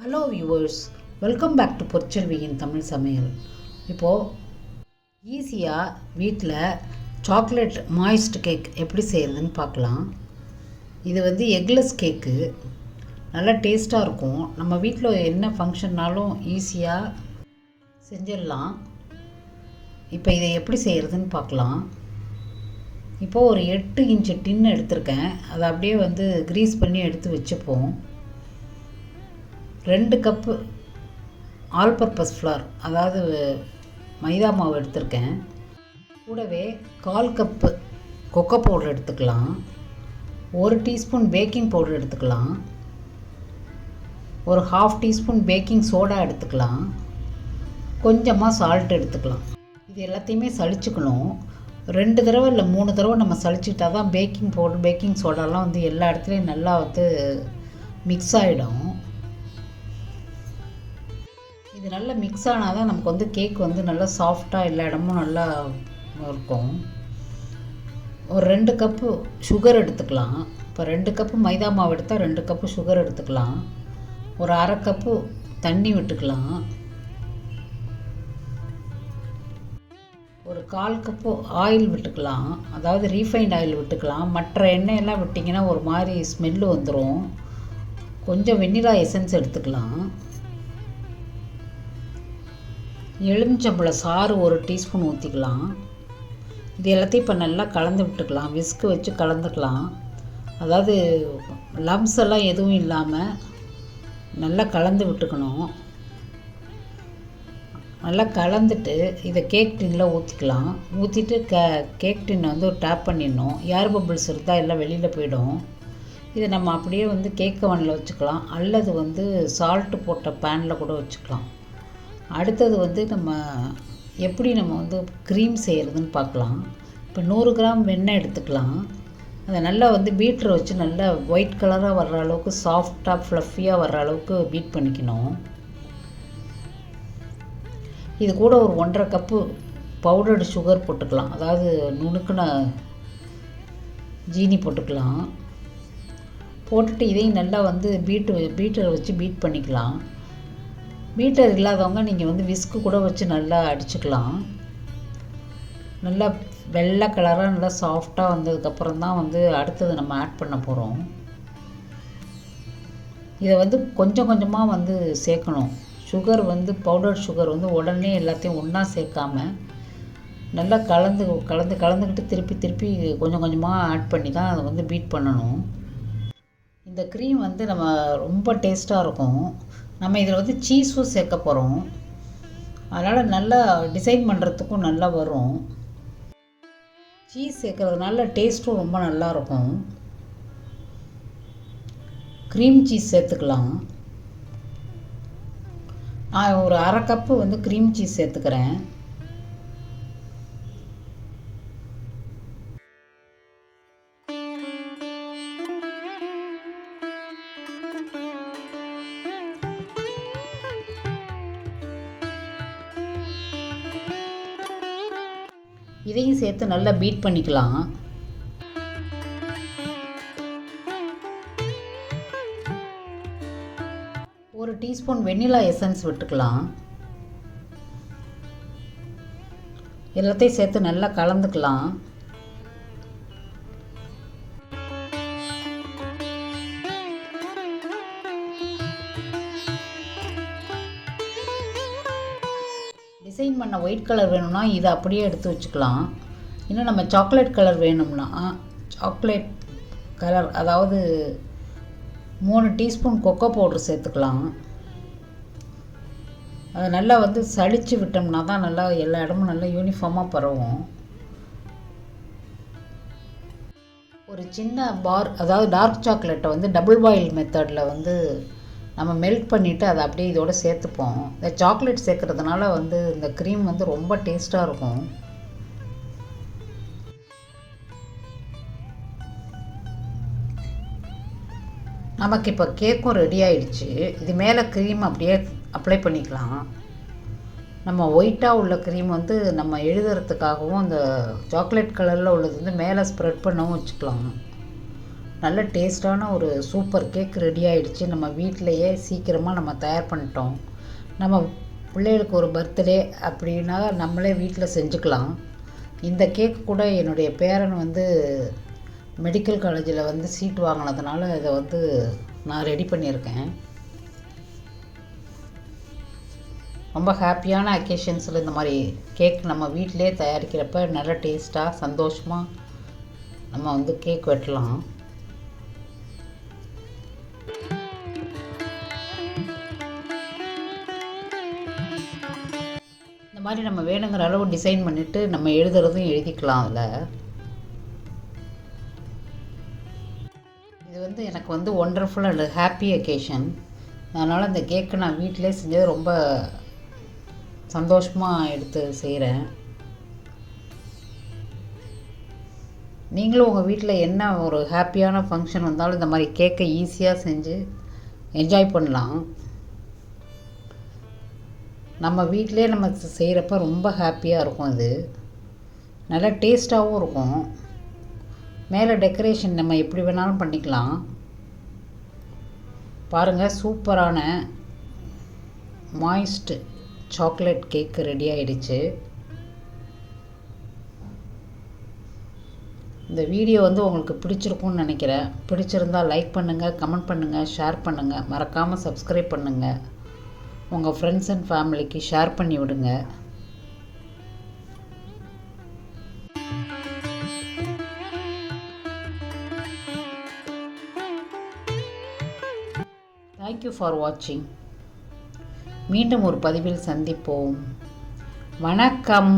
Hello viewers, welcome back to பொற்செல்வியின் தமிழ் சமையல். இப்போது ஈஸியாக வீட்டில் சாக்லேட் மாய்ஸ்ட் கேக் எப்படி செய்கிறதுன்னு பார்க்கலாம். இது எக்லெஸ் கேக்கு, நல்லா டேஸ்ட்டாக இருக்கும். நம்ம வீட்டில் என்ன ஃபங்க்ஷன்னாலும் ஈஸியாக செஞ்சிடலாம். இப்போ இதை எப்படி செய்கிறதுன்னு பார்க்கலாம். இப்போது ஒரு 8 இன்ச்சு டின்னு எடுத்திருக்கேன். அதை அப்படியே க்ரீஸ் பண்ணி எடுத்து வச்சுப்போம். 2 கப்பு ஆல் பர்பஸ் ஃப்ளார், அதாவது மைதா மாவு எடுத்திருக்கேன். கூடவே 1/4 கப்பு கொக்கோ பவுடர் எடுத்துக்கலாம். 1 டீஸ்பூன் பேக்கிங் பவுடர் எடுத்துக்கலாம். ஒரு 1/2 டீஸ்பூன் பேக்கிங் சோடா எடுத்துக்கலாம். கொஞ்சமாக சால்ட் எடுத்துக்கலாம். இது எல்லாத்தையுமே சளிச்சுக்கணும். 2 தடவை இல்லை 3 தடவை நம்ம சளிச்சிட்டா தான் பேக்கிங் பவுடர் பேக்கிங் சோடாலாம் எல்லா இடத்துலையும் நல்லா மிக்ஸ் ஆகிடும். இது நல்லா மிக்ஸ் ஆனால் தான் நமக்கு கேக் நல்லா சாஃப்டாக எல்லா இடமும் நல்லா இருக்கும். ஒரு 2 கப்பு சுகர் எடுத்துக்கலாம். இப்போ 2 கப்பு மைதா மாவு எடுத்தால் 2 கப்பு சுகர் எடுத்துக்கலாம். ஒரு 1/2 கப்பு தண்ணி விட்டுக்கலாம். ஒரு 1/4 கப்பு ஆயில் விட்டுக்கலாம், அதாவது ரீஃபைண்ட் ஆயில் விட்டுக்கலாம். மற்ற எண்ணெயெல்லாம் விட்டிங்கன்னா ஒரு மாதிரி ஸ்மெல்லு வந்துடும். கொஞ்சம் வெண்ணிலா எசன்ஸ் எடுத்துக்கலாம். எலுமிச்சம்பழ சாறு 1 டீஸ்பூன் ஊற்றிக்கலாம். இது எல்லாத்தையும் இப்போ நல்லா கலந்து விட்டுக்கலாம். விஸ்கு வச்சு கலந்துக்கலாம். அதாவது லம்ஸ் எல்லாம் எதுவும் இல்லாமல் நல்லா கலந்து விட்டுக்கணும். நல்லா கலந்துட்டு இதை கேக் டின்னில் ஊற்றிக்கலாம். ஊற்றிட்டு கேக் டின்னை ஒரு டேப் பண்ணிடணும். ஏர் பபிள்ஸ் இருந்தால் எல்லாம் வெளியில் போயிடும். இதை நம்ம அப்படியே கேக் கவனில் வச்சுக்கலாம், அல்லது சால்ட்டு போட்ட பேனில் கூட வச்சுக்கலாம். அடுத்தது நம்ம எப்படி நம்ம க்ரீம் செய்கிறதுன்னு பார்க்கலாம். இப்போ 100 கிராம் வெண்ணெய் எடுத்துக்கலாம். அதை நல்லா பீட்டரை வச்சு நல்லா ஒயிட் கலராக வர்ற அளவுக்கு, சாஃப்டாக ஃப்ளஃபியாக வர்ற அளவுக்கு பீட் பண்ணிக்கணும். இது கூட ஒரு 1/2 கப்பு பவுடர்டு சுகர் போட்டுக்கலாம், அதாவது நுணுக்குன ஜீனி போட்டுக்கலாம். போட்டுட்டு இதையும் நல்லா பீட்டரை வச்சு பீட் பண்ணிக்கலாம். பீட்டர் இல்லாதவங்க நீங்கள் விஸ்கு கூட வச்சு நல்லா அடிச்சுக்கலாம். நல்லா வெள்ளை கலராக நல்லா சாஃப்டாக வந்ததுக்கப்புறம் தான் அடுத்தது நம்ம ஆட் பண்ண போகிறோம். இதை கொஞ்சம் கொஞ்சமாக சேர்க்கணும். சுகர் பவுடர் சுகர் உடனே எல்லாத்தையும் ஒன்றா சேர்க்காம நல்லா கலந்துக்கிட்டு திருப்பி கொஞ்சம் கொஞ்சமாக ஆட் பண்ணி தான் அதை பீட் பண்ணணும். இந்த க்ரீம் நம்ம ரொம்ப டேஸ்ட்டாக இருக்கும். நம்ம இதில் சீஸும் சேர்க்க போகிறோம். அதனால் நல்லா டிசைன் பண்ணுறதுக்கும் நல்லா வரும். சீஸ் சேர்க்கறதுனால டேஸ்ட்டும் ரொம்ப நல்லாயிருக்கும். க்ரீம் சீஸ் சேர்த்துக்கலாம். நான் ஒரு 1/2 கப்பு க்ரீம் சீஸ் சேர்த்துக்கிறேன். இதையும் சேர்த்து நல்லா பீட் பண்ணிக்கலாம். ஒரு டீஸ்பூன் வெண்ணிலா எசன்ஸ் விட்டுக்கலாம். எல்லாத்தையும் சேர்த்து நல்லா கலந்துக்கலாம். டிசைன் பண்ண ஒயிட் கலர் வேணும்னா இதை அப்படியே எடுத்து வச்சுக்கலாம். இன்னும் நம்ம சாக்லேட் கலர் வேணும்னா சாக்லேட் கலர், அதாவது 3 டீஸ்பூன் கொக்கோ பவுடர் சேர்த்துக்கலாம். அதை நல்லா சளிச்சு விட்டோம்னா தான் நல்லா எல்லா இடமும் நல்லா யூனிஃபார்மாக பரவும். ஒரு சின்ன பார், அதாவது டார்க் சாக்லேட்டை டபுள் பாயில் மெத்தடில் நம்ம மெல்ட் பண்ணிவிட்டு அதை அப்படியே இதோட சேர்த்துப்போம். இந்த சாக்லேட் சேர்க்குறதுனால இந்த க்ரீம் ரொம்ப டேஸ்ட்டாக இருக்கும். நமக்கு இப்போ கேக்கும் ரெடி ஆகிடுச்சு. இது மேலே க்ரீம் அப்படியே அப்ளை பண்ணிக்கலாம். நம்ம ஒயிட்டாக உள்ள க்ரீம் நம்ம எழுதுறதுக்காகவும் அந்த சாக்லேட் கலரில் உள்ளது மேலே ஸ்ப்ரெட் பண்ணவும் வச்சுக்கலாம். நல்ல டேஸ்டான ஒரு சூப்பர் கேக் ரெடி ஆகிடுச்சு. நம்ம வீட்டிலையே சீக்கிரமாக நம்ம தயார் பண்ணிட்டோம். நம்ம பிள்ளைகளுக்கு ஒரு பர்த்டே அப்படின்னா நம்மளே வீட்டில் செஞ்சுக்கலாம். இந்த கேக் கூட என்னுடைய பேரன் மெடிக்கல் காலேஜில் சீட் வாங்கினதுனால இதை நான் ரெடி பண்ணியிருக்கேன். ரொம்ப ஹாப்பியான அக்கேஷன்ஸில் இந்த மாதிரி கேக் நம்ம வீட்டிலே தயாரிக்கிறப்ப நல்ல டேஸ்ட்டாக சந்தோஷமாக நம்ம கேக் வெட்டலாம். இந்த மாதிரி நம்ம வேணுங்கிற அளவு டிசைன் பண்ணிவிட்டு நம்ம எழுதுறதும் எழுதிக்கலாம். அதில் இது எனக்கு ஒண்டர்ஃபுல் அண்ட் ஹாப்பி அக்கேஷன். அதனால் இந்த கேக்கை நான் வீட்டிலே செஞ்சது ரொம்ப சந்தோஷமாக எடுத்து செய்கிறேன். நீங்களும் உங்கள் வீட்டில் என்ன ஒரு ஹாப்பியான ஃபங்க்ஷன் வந்தாலும் இந்த மாதிரி கேக்கை ஈஸியாக செஞ்சு என்ஜாய் பண்ணலாம். நம்ம வீட்டிலே நம்ம செய்கிறப்ப ரொம்ப ஹாப்பியாக இருக்கும். இது நல்லா டேஸ்ட்டாகவும் இருக்கும். மேலே டெக்கரேஷன் நம்ம எப்படி வேணாலும் பண்ணிக்கலாம். பாருங்கள், சூப்பரான மாய்ஸ்ட் சாக்லேட் கேக் ரெடி ஆகிடுச்சு. இந்த வீடியோ உங்களுக்கு பிடிச்சிருக்கும்னு நினைக்கிறேன். பிடிச்சிருந்தால் லைக் பண்ணுங்கள், கமெண்ட் பண்ணுங்கள், ஷேர் பண்ணுங்கள். மறக்காமல் சப்ஸ்கிரைப் பண்ணுங்கள். உங்கள் ஃப்ரெண்ட்ஸ் அண்ட் ஃபேமிலிக்கு ஷேர் பண்ணி விடுங்க. தேங்க்யூ ஃபார் வாட்சிங். மீண்டும் ஒரு பதிவில் சந்திப்போம். வணக்கம்.